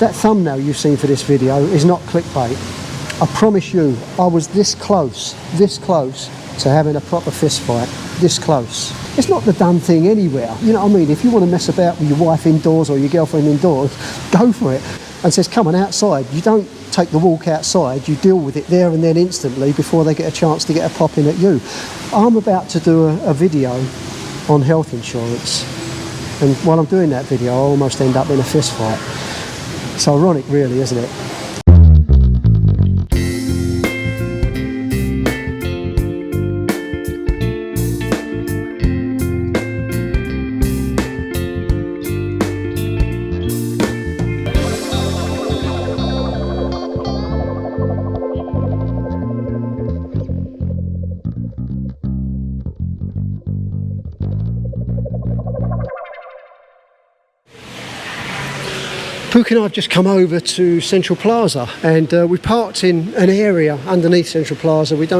That thumbnail you've seen for this video is not clickbait. I promise you, I was this close to having a proper fist fight. This close. It's not the done thing anywhere. You know what I mean? If you want to mess about with your wife indoors or your girlfriend indoors, go for it. And says, come on outside. You don't take the walk outside, you deal with it there and then instantly before they get a chance to get a pop in at you. I'm about to do a video on health insurance. And while I'm doing that video, I almost end up in a fist fight. It's ironic really, isn't it? Pook and I have just come over to Central Plaza, and we parked in an area underneath Central Plaza. Oh, look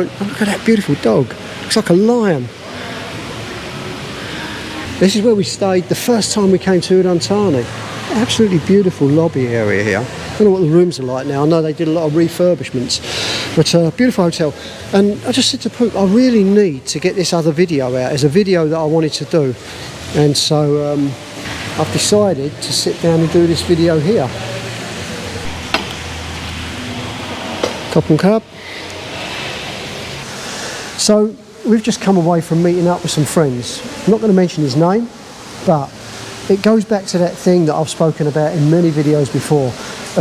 at that beautiful dog. Looks like a lion. This is where we stayed the first time we came to Udon, Thani. Absolutely beautiful lobby area here. I don't know what the rooms are like now. I know they did a lot of refurbishments, but beautiful hotel. And I just said to Pook, I really need to get this other video out. It's a video that I wanted to do, and so I've decided to sit down and do this video here. Top and cup. So we've just come away from meeting up with some friends. I'm not going to mention his name, but it goes back to that thing that I've spoken about in many videos before,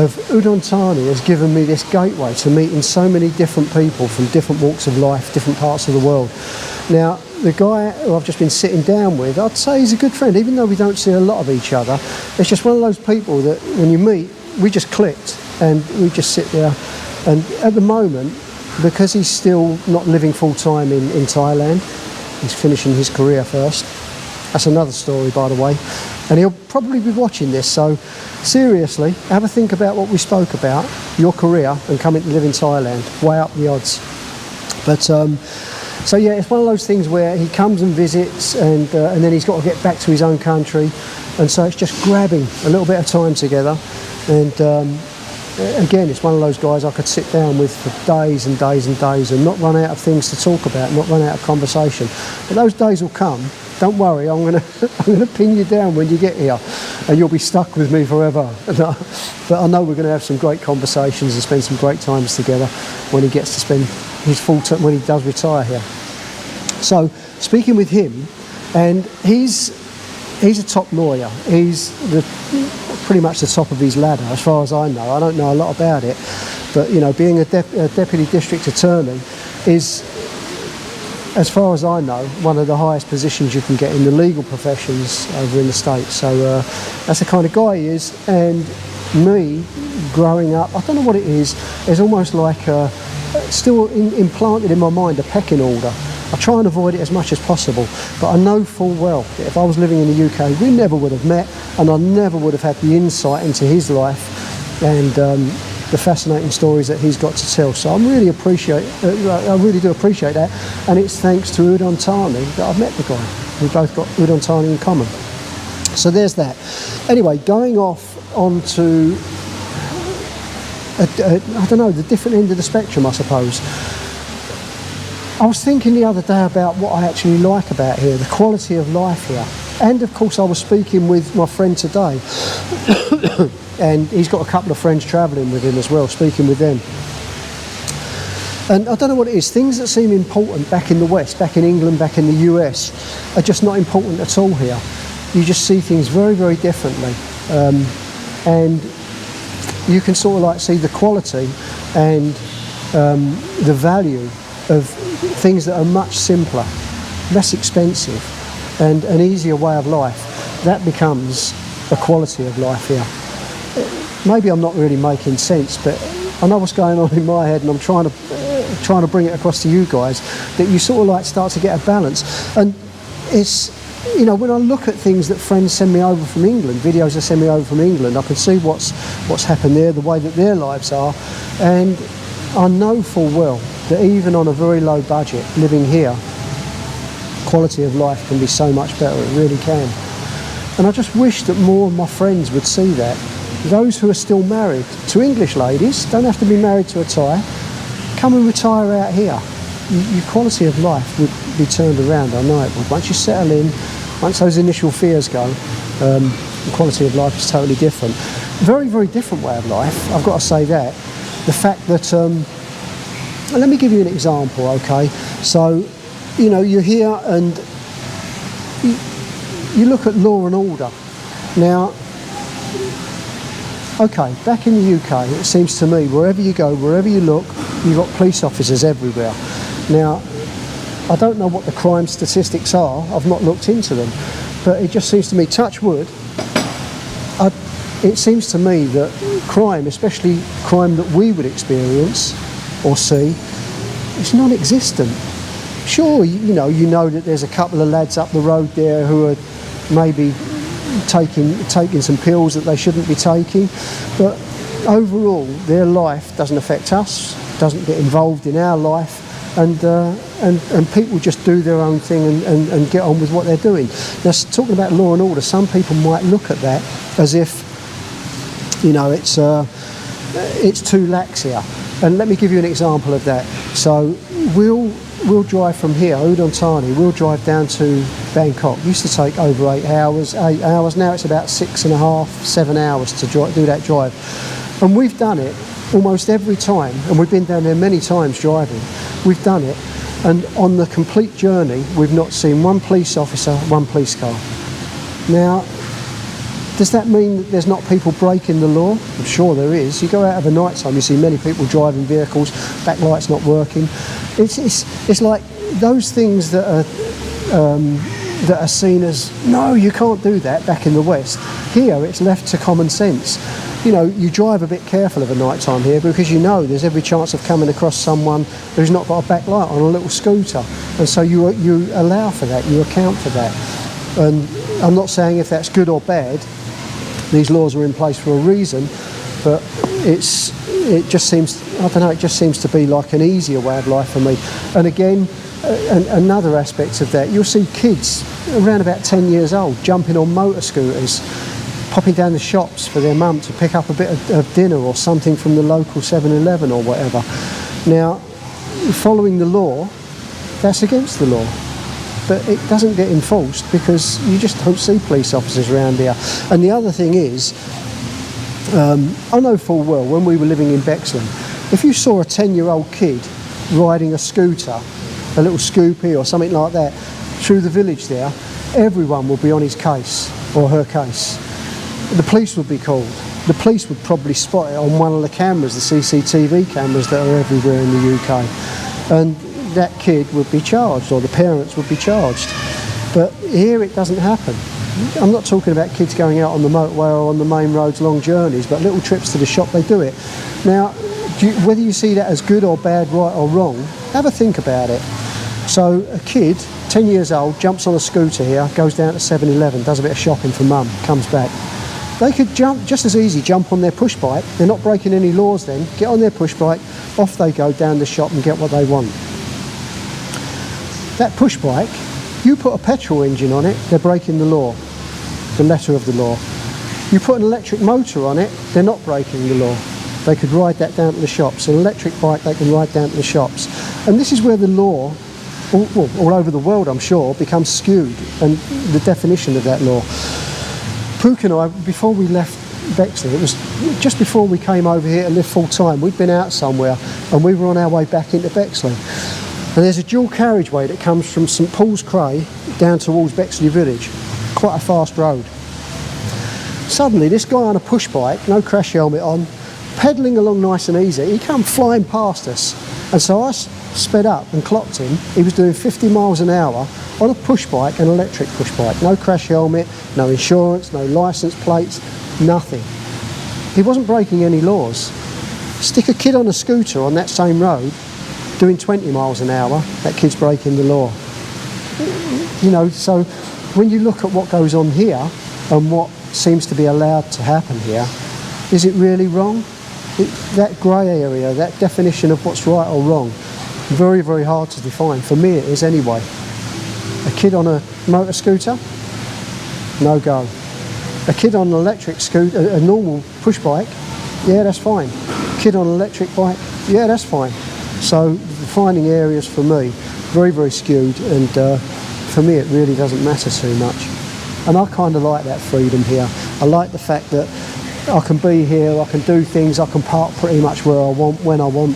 of Udon Thani has given me this gateway to meeting so many different people from different walks of life, different parts of the world. Now, the guy who I've just been sitting down with, I'd say he's a good friend, even though we don't see a lot of each other. It's just one of those people that when you meet, we just clicked and we just sit there. And at the moment, because he's still not living full-time in Thailand, he's finishing his career first. That's another story, by the way. And he'll probably be watching this, so seriously, have a think about what we spoke about, your career and coming to live in Thailand. Way up the odds. But so yeah, it's one of those things where he comes and visits, and then he's got to get back to his own country, and so it's just grabbing a little bit of time together. And again, it's one of those guys I could sit down with for days and days and days and not run out of things to talk about, not run out of conversation. But those days will come. Don't worry, I'm gonna pin you down when you get here, and you'll be stuck with me forever. But I know we're going to have some great conversations and spend some great times together when he gets to spend his full time, when he does retire here. So speaking with him, and he's a top lawyer. He's pretty much the top of his ladder, as far as I know. I don't know a lot about it, but you know, being a deputy district attorney is, as far as I know, one of the highest positions you can get in the legal professions over in the States. So that's the kind of guy he is. And me, growing up, I don't know what it is, it's almost like still implanted in my mind a pecking order. I try and avoid it as much as possible, but I know full well that if I was living in the UK, we never would have met, and I never would have had the insight into his life and the fascinating stories that he's got to tell. So I really do appreciate that, and it's thanks to Udon Thani that I've met the guy. We both got Udon Thani in common. So there's that. Anyway, going off onto I don't know, the different end of the spectrum, I suppose. I was thinking the other day about what I actually like about here, the quality of life here. And of course I was speaking with my friend today and he's got a couple of friends travelling with him as well, speaking with them. And I don't know what it is, things that seem important back in the West, back in England, back in the US, are just not important at all here. You just see things very, very differently. And you can sort of like see the quality and the value of things that are much simpler, less expensive, and an easier way of life. That becomes a quality of life here. Maybe I'm not really making sense, but I know what's going on in my head, and I'm trying to bring it across to you guys, that you sort of like start to get a balance. And it's, you know, when I look at things that friends send me over from England, videos they send me over from England, I can see what's happened there, the way that their lives are, and I know full well that even on a very low budget, living here, quality of life can be so much better. It really can. And I just wish that more of my friends would see that those who are still married to English ladies, don't have to be married to a Thai, come and retire out here. Your quality of life would be turned around, I know it would. Once you settle in, once those initial fears go, the quality of life is totally different. Very, very different way of life, I've got to say that. The fact that, let me give you an example, okay? So, you know, you're here and you look at law and order. Now, okay, back in the UK, it seems to me, wherever you go, wherever you look, you've got police officers everywhere. Now, I don't know what the crime statistics are, I've not looked into them, but it just seems to me, touch wood, it seems to me that crime, especially crime that we would experience or see, is non-existent. Sure, you know that there's a couple of lads up the road there who are maybe taking some pills that they shouldn't be taking, but overall their life doesn't affect us, doesn't get involved in our life, and people just do their own thing and get on with what they're doing. Now, talking about law and order, some people might look at that as if, you know, it's too lax here. And let me give you an example of that. So we'll drive from here, Udon, Thani, we'll drive down to Bangkok. It used to take over 8 hours. Now it's about 6.5, 7 hours to do that drive. And we've done it almost every time, and we've been down there many times driving. We've done it, and on the complete journey, we've not seen one police officer, one police car. Now, does that mean that there's not people breaking the law? I'm sure there is. You go out of a night time, you see many people driving vehicles, backlights not working. It's like those things that are seen as, no, you can't do that back in the West. Here, it's left to common sense. You know, you drive a bit careful of a night time here because you know there's every chance of coming across someone who's not got a backlight on a little scooter. And so you allow for that, you account for that. And I'm not saying if that's good or bad. These laws are in place for a reason, but it just seems, I don't know, it just seems to be like an easier way of life for me. And again, another aspect of that, you'll see kids around about 10 years old jumping on motor scooters, popping down the shops for their mum to pick up a bit of dinner or something from the local 7-Eleven or whatever. Now, following the law, that's against the law. But it doesn't get enforced because you just don't see police officers around here. And the other thing is, I know full well when we were living in Bexley, if you saw a 10-year-old kid riding a scooter, a little Scoopy or something like that, through the village there, everyone would be on his case or her case. The police would be called. The police would probably spot it on one of the cameras, the CCTV cameras that are everywhere in the UK. And that kid would be charged, or the parents would be charged. But here it doesn't happen. I'm not talking about kids going out on the motorway or on the main roads, long journeys, but little trips to the shop, they do it. Now, whether you see that as good or bad, right or wrong, have a think about it. So a kid, 10 years old, jumps on a scooter here, goes down to 7-Eleven, does a bit of shopping for mum, comes back. They could just as easy jump on their push bike, they're not breaking any laws then, get on their push bike, off they go down the shop and get what they want. That push bike, you put a petrol engine on it, they're breaking the law, the letter of the law. You put an electric motor on it, they're not breaking the law. They could ride that down to the shops. An electric bike, they can ride down to the shops. And this is where the law, all over the world I'm sure, becomes skewed, and the definition of that law. Pook and I, before we left Bexley, it was just before we came over here to live full time, we'd been out somewhere and we were on our way back into Bexley. And there's a dual carriageway that comes from St Paul's Cray down towards Bexley Village. Quite a fast road. Suddenly this guy on a push bike, no crash helmet on, pedalling along nice and easy, he came flying past us. And so I sped up and clocked him. He was doing 50 miles an hour on a push bike, an electric push bike. No crash helmet, no insurance, no licence plates, nothing. He wasn't breaking any laws. Stick a kid on a scooter on that same road, doing 20 miles an hour, that kid's breaking the law. You know, so when you look at what goes on here and what seems to be allowed to happen here, is it really wrong? That grey area, that definition of what's right or wrong, very, very hard to define. For me it is anyway. A kid on a motor scooter, no go. A kid on an electric scooter, a normal push bike, yeah, that's fine. Kid on an electric bike, yeah, that's fine. So the defining areas for me, very, very skewed, and for me it really doesn't matter too much. And I kind of like that freedom here. I like the fact that I can be here, I can do things, I can park pretty much where I want, when I want.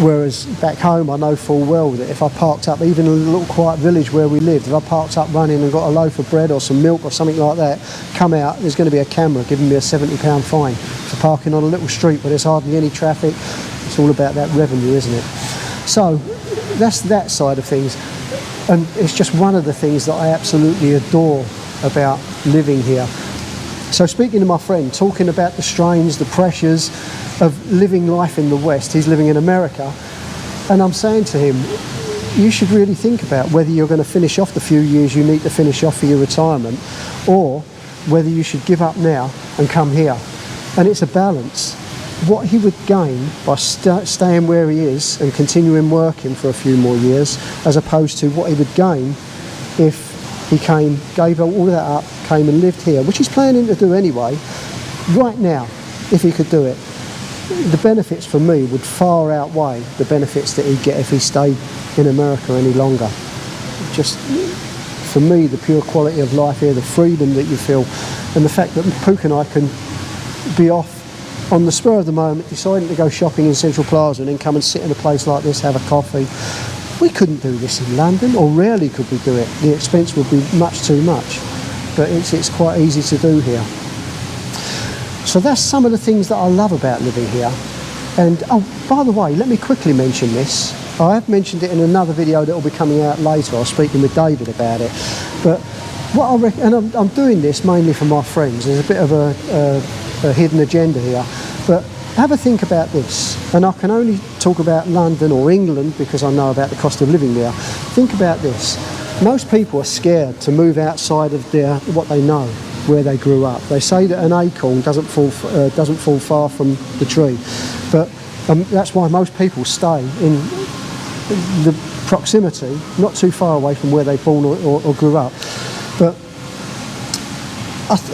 Whereas back home, I know full well that if I parked up, even in a little quiet village where we lived, if I parked up running and got a loaf of bread or some milk or something like that, come out, there's going to be a camera giving me a £70 fine for parking on a little street where there's hardly any traffic. It's all about that revenue, isn't it? So that's that side of things. And it's just one of the things that I absolutely adore about living here. So speaking to my friend, talking about the strains, the pressures of living life in the West, he's living in America, and I'm saying to him, you should really think about whether you're going to finish off the few years you need to finish off for your retirement, or whether you should give up now and come here. And it's a balance. What he would gain by staying where he is and continuing working for a few more years, as opposed to what he would gain if he came, gave all that up, came and lived here, which he's planning to do anyway, right now, if he could do it. The benefits for me would far outweigh the benefits that he'd get if he stayed in America any longer. Just, for me, the pure quality of life here, the freedom that you feel, and the fact that Pook and I can be off on the spur of the moment, deciding to go shopping in Central Plaza and then come and sit in a place like this, have a coffee. We couldn't do this in London, or rarely could we do it. The expense would be much too much, but it's quite easy to do here. So that's some of the things that I love about living here. And oh, by the way, let me quickly mention this. I have mentioned it in another video that will be coming out later. I was speaking with David about it. But what I reckon, and I'm doing this mainly for my friends. There's a bit of a hidden agenda here. But have a think about this. And I can only talk about London or England because I know about the cost of living there. Think about this. Most people are scared to move outside of what they know, where they grew up. They say that an acorn doesn't fall far from the tree, but that's why most people stay in the proximity, not too far away from where they're born or grew up. But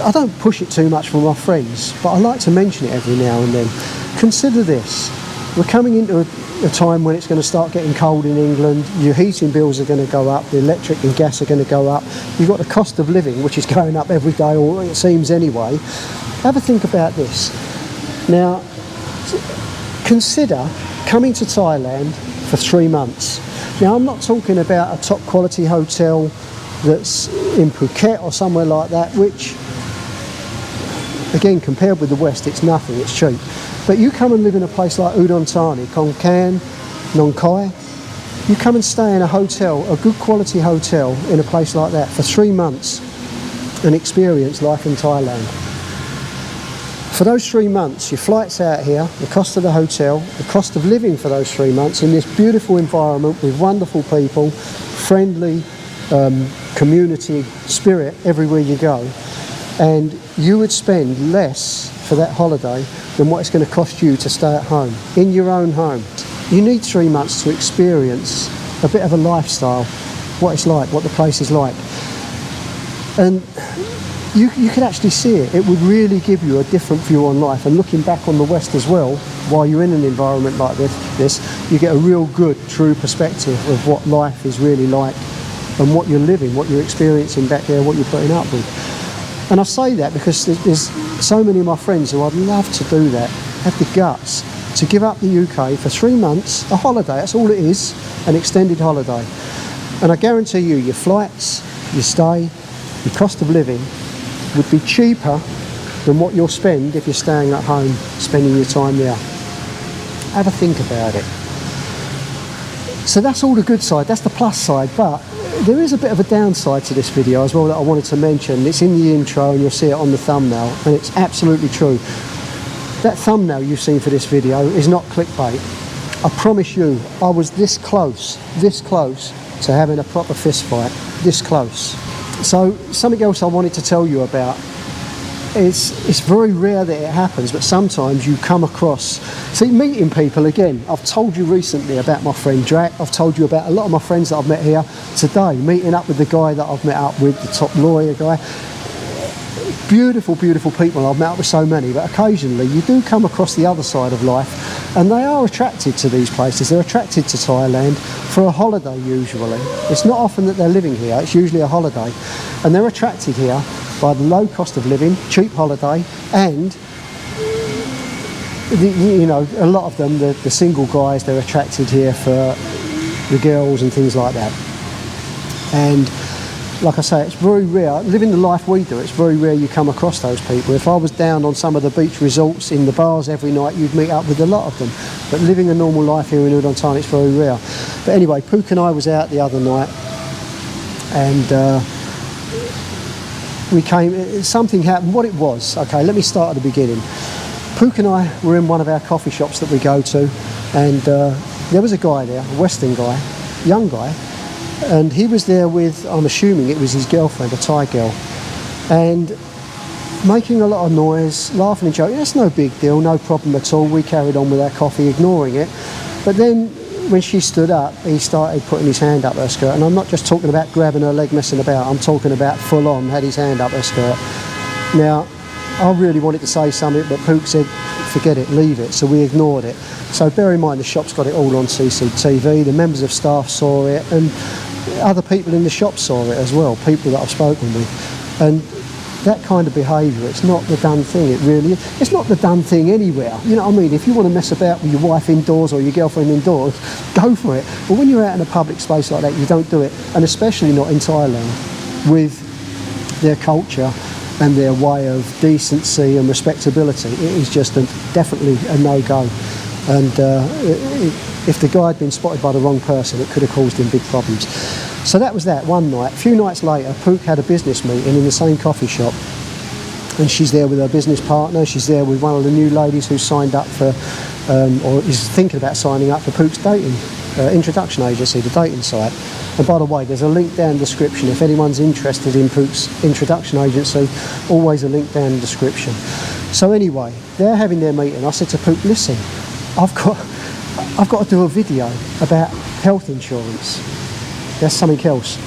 I don't push it too much for my friends, but I like to mention it every now and then. Consider this. We're coming into a time when it's going to start getting cold in England. Your heating bills are going to go up, the electric and gas are going to go up. You've got the cost of living, which is going up every day, or it seems anyway. Have a think about this. Now, consider coming to Thailand for 3 months. Now, I'm not talking about a top quality hotel that's in Phuket or somewhere like that, which, again, compared with the West, it's nothing, it's cheap. But you come and live in a place like Udon, Thani, Khon Kaen, Nong Khai. You come and stay in a hotel, a good quality hotel in a place like that for 3 months and experience life in Thailand. For those 3 months, your flight's out here, the cost of the hotel, the cost of living for those 3 months in this beautiful environment with wonderful people, friendly community spirit everywhere you go. And you would spend less for that holiday than what it's going to cost you to stay at home, in your own home. You need 3 months to experience a bit of a lifestyle, what it's like, what the place is like. And you could actually see it. It would really give you a different view on life. And looking back on the West as well, while you're in an environment like this, you get a real good, true perspective of what life is really like and what you're living, what you're experiencing back there, what you're putting up with. And I say that because there's so many of my friends who I'd love to do that, have the guts to give up the UK for 3 months, a holiday, that's all it is, an extended holiday. And I guarantee you, your flights, your stay, your cost of living would be cheaper than what you'll spend if you're staying at home, spending your time there. Have a think about it. So that's all the good side, that's the plus side, but there is a bit of a downside to this video as well that I wanted to mention. It's in the intro and you'll see it on the thumbnail, and it's absolutely true. That thumbnail you've seen for this video is not clickbait. I promise you, I was this close to having a proper fist fight, this close. So something else I wanted to tell you about. It's very rare that it happens, but sometimes you come across, see, meeting people again. I've told you recently about my friend Drac. I've told you about a lot of my friends that I've met here today, meeting up with the guy that I've met up with, the top lawyer guy. beautiful, beautiful people. I've met up with so many, but occasionally you do come across the other side of life, and they are attracted to these places. They're attracted to Thailand for a holiday usually. It's not often that they're living here, it's usually a holiday. And they're attracted here by the low cost of living, cheap holiday, and you know, a lot of them, the single guys, they're attracted here for the girls and things like that. And like I say, it's very rare, living the life we do, it's very rare you come across those people. If I was down on some of the beach resorts in the bars every night, you'd meet up with a lot of them. But living a normal life here in Udon Thani, it's very rare. But anyway, Pook and I was out the other night, and we came, something happened. What it was, okay, let me start at the beginning. Pook and I were in one of our coffee shops that we go to, and there was a guy there, a Western guy, young guy, and he was there with, I'm assuming it was his girlfriend, a Thai girl, and making a lot of noise, laughing and joking. That's no big deal, no problem at all. We carried on with our coffee, ignoring it. But then when she stood up, he started putting his hand up her skirt, and I'm not just talking about grabbing her leg, messing about, I'm talking about full on, had his hand up her skirt. Now, I really wanted to say something, but Pook said, forget it, leave it, so we ignored it. So bear in mind, the shop's got it all on CCTV, the members of staff saw it, and other people in the shop saw it as well, people that I've spoken with. And that kind of behaviour, it's not the done thing, it really is. It's not the done thing anywhere, you know what I mean? If you want to mess about with your wife indoors or your girlfriend indoors, go for it. But when you're out in a public space like that, you don't do it, and especially not in Thailand, with their culture and their way of decency and respectability. It is just definitely a no-go. And if the guy had been spotted by the wrong person, it could have caused him big problems. So that was that one night. A few nights later, Pook had a business meeting in the same coffee shop, and she's there with her business partner. She's there with one of the new ladies who signed up for, or is thinking about signing up for Pook's dating introduction agency, the dating site. And by the way, there's a link down in the description. If anyone's interested in Pook's introduction agency, always a link down in the description. So anyway, they're having their meeting. I said to Pook, listen, I've got to do a video about health insurance. That's something else.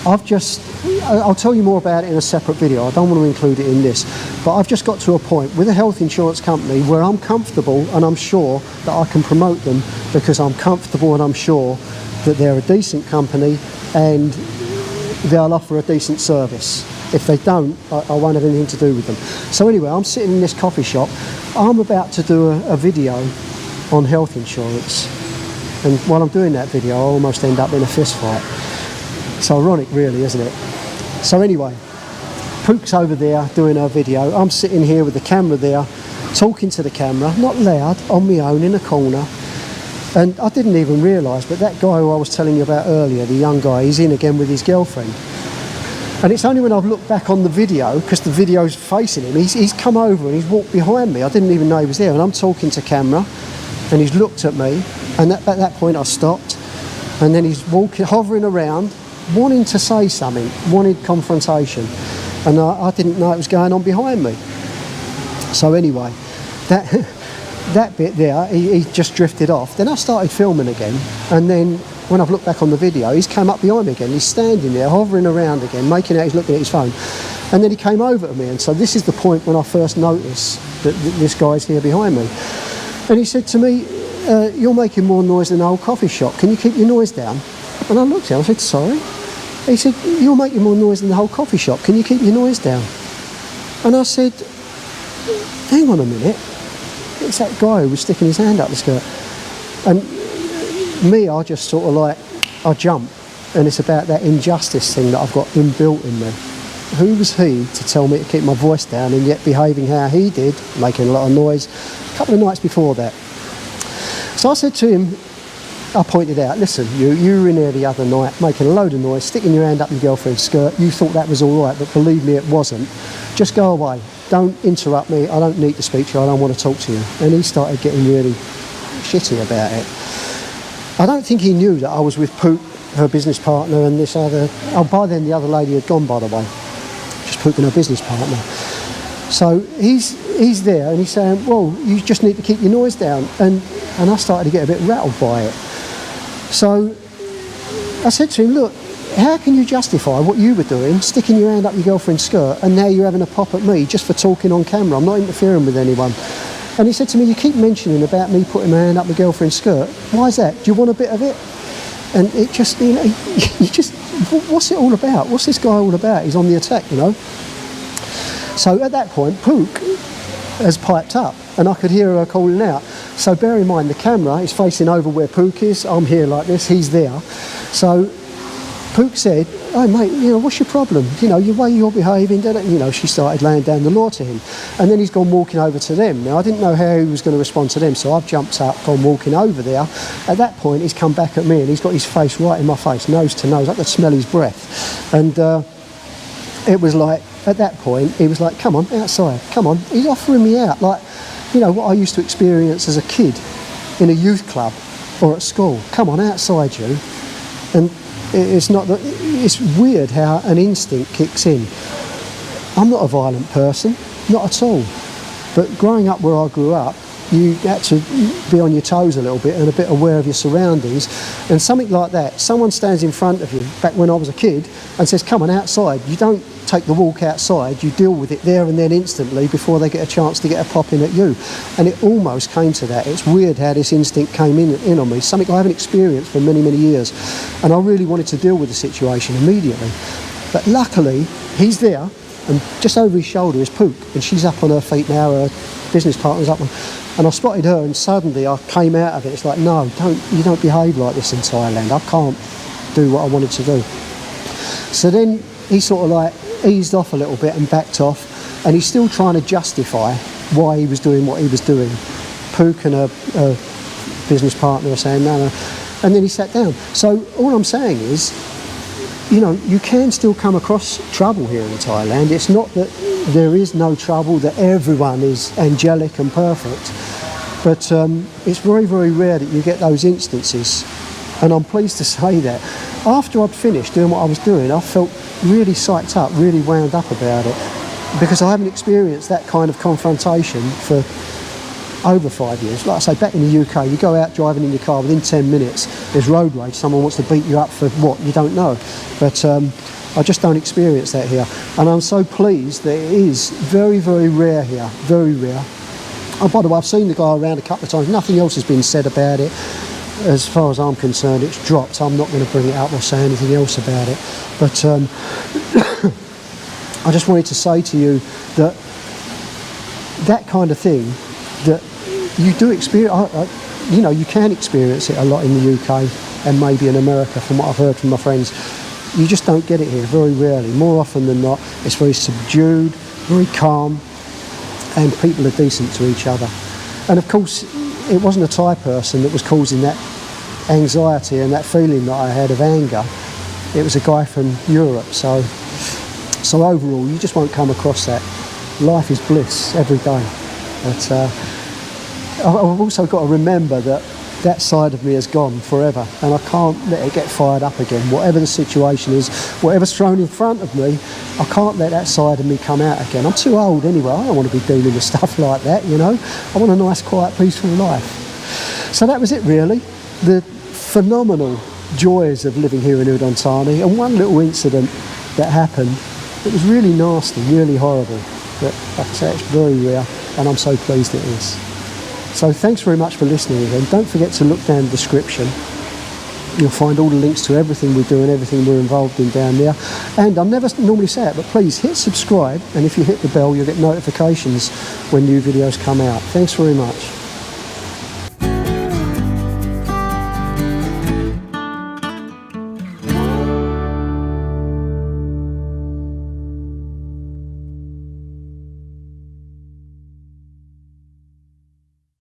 I'll tell you more about it in a separate video. I don't want to include it in this. But I've just got to a point with a health insurance company where I'm comfortable and I'm sure that I can promote them, because I'm comfortable and I'm sure that they're a decent company and they'll offer a decent service. If they don't, I won't have anything to do with them. So anyway, I'm sitting in this coffee shop. I'm about to do a video on health insurance. And while I'm doing that video, I almost end up in a fist fight. It's ironic, really, isn't it? So anyway, Pook's over there doing her video. I'm sitting here with the camera there, talking to the camera, not loud, on my own in a corner. And I didn't even realise, but that guy who I was telling you about earlier, the young guy, he's in again with his girlfriend. And it's only when I've looked back on the video, because the video's facing him, he's come over and he's walked behind me. I didn't even know he was there. And I'm talking to camera, and he's looked at me. And at that point I stopped. And then he's walking, hovering around, wanting to say something, wanted confrontation. And I didn't know it was going on behind me. So anyway, that bit there, he just drifted off. Then I started filming again, and then when I've looked back on the video, he's come up behind me again. He's standing there, hovering around again, making out he's looking at his phone. And then he came over to me, and so this is the point when I first noticed that this guy's here behind me. And he said to me, you're making more noise than the whole coffee shop. Can you keep your noise down? And I looked at him, I said, sorry? He said, you're making more noise than the whole coffee shop. Can you keep your noise down? And I said, hang on a minute. It's that guy who was sticking his hand up the skirt. And me, I just sort of like, I jump. And it's about that injustice thing that I've got inbuilt in me. Who was he to tell me to keep my voice down, and yet behaving how he did, making a lot of noise, a couple of nights before that. So I said to him, I pointed out, listen, you were in there the other night making a load of noise, sticking your hand up your girlfriend's skirt. You thought that was all right, but believe me, it wasn't. Just go away. Don't interrupt me. I don't need to speak to you. I don't want to talk to you. And he started getting really shitty about it. I don't think he knew that I was with Pook, her business partner, and this other... Oh, by then the other lady had gone, by the way. Just Pook and her business partner. So he's there, and he's saying, well, you just need to keep your noise down. And I started to get a bit rattled by it. So I said to him, look, how can you justify what you were doing, sticking your hand up your girlfriend's skirt, and now you're having a pop at me just for talking on camera? I'm not interfering with anyone. And he said to me, you keep mentioning about me putting my hand up my girlfriend's skirt. Why is that? Do you want a bit of it? And it just, you know, you just, what's it all about? What's this guy all about? He's on the attack, you know. So at that point, Pook has piped up, and I could hear her calling out. So bear in mind, the camera is facing over where Pook is. I'm here like this, he's there. So Pook said, oh mate, you know, what's your problem? You know, the way you're behaving, you know, she started laying down the law to him. And then he's gone walking over to them. Now, I didn't know how he was going to respond to them, so I've jumped up, gone walking over there. At that point, he's come back at me, and he's got his face right in my face, nose to nose. I could smell his breath. And it was like, at that point, he was like, come on, outside, come on. He's offering me out, like, you know, what I used to experience as a kid in a youth club or at school. Come on, outside you. And it's not that, it's weird how an instinct kicks in. I'm not a violent person, not at all. But growing up where I grew up, you had to be on your toes a little bit and a bit aware of your surroundings. And something like that, someone stands in front of you, back when I was a kid, and says, come on, outside. You don't take the walk outside, you deal with it there and then instantly before they get a chance to get a pop in at you. And it almost came to that. It's weird how this instinct came in on me, something I haven't experienced for many, many years. And I really wanted to deal with the situation immediately. But luckily, he's there, and just over his shoulder is Pook, and she's up on her feet now, her business partner's up on, and I spotted her, and suddenly I came out of it. It's like, no, you don't behave like this in Thailand. I can't do what I wanted to do. So then he sort of like eased off a little bit and backed off, and he's still trying to justify why he was doing what he was doing. Pook and her business partner are saying no. And then he sat down. So all I'm saying is, you know, you can still come across trouble here in Thailand. It's not that there is no trouble, that everyone is angelic and perfect, but it's very, very rare that you get those instances. And I'm pleased to say that after I'd finished doing what I was doing, I felt really psyched up, really wound up about it, because I haven't experienced that kind of confrontation for over 5 years. Like I say, back in the UK, you go out driving in your car, within 10 minutes, there's road rage, someone wants to beat you up for what, you don't know. But I just don't experience that here. And I'm so pleased that it is very, very rare here, very rare. Oh, by the way, I've seen the guy around a couple of times, nothing else has been said about it. As far as I'm concerned, it's dropped. I'm not going to bring it up or say anything else about it. But I just wanted to say to you that that kind of thing, that you do experience, you know, you can experience it a lot in the UK and maybe in America, from what I've heard from my friends. You just don't get it here, very rarely. More often than not, it's very subdued, very calm, and people are decent to each other. And of course, it wasn't a Thai person that was causing that anxiety and that feeling that I had of anger. It was a guy from Europe. So overall, you just won't come across that. Life is bliss every day. But I've also got to remember that that side of me has gone forever, and I can't let it get fired up again. Whatever the situation is, whatever's thrown in front of me, I can't let that side of me come out again. I'm too old anyway. I don't want to be dealing with stuff like that, you know. I want a nice, quiet, peaceful life. So that was it, really. The phenomenal joys of living here in Udon Thani, and one little incident that happened that was really nasty, really horrible. But like I say, it's very rare, and I'm so pleased it is. So thanks very much for listening again. Don't forget to look down the description. You'll find all the links to everything we do and everything we're involved in down there. And I never normally say it, but please hit subscribe, and if you hit the bell, you'll get notifications when new videos come out. Thanks very much.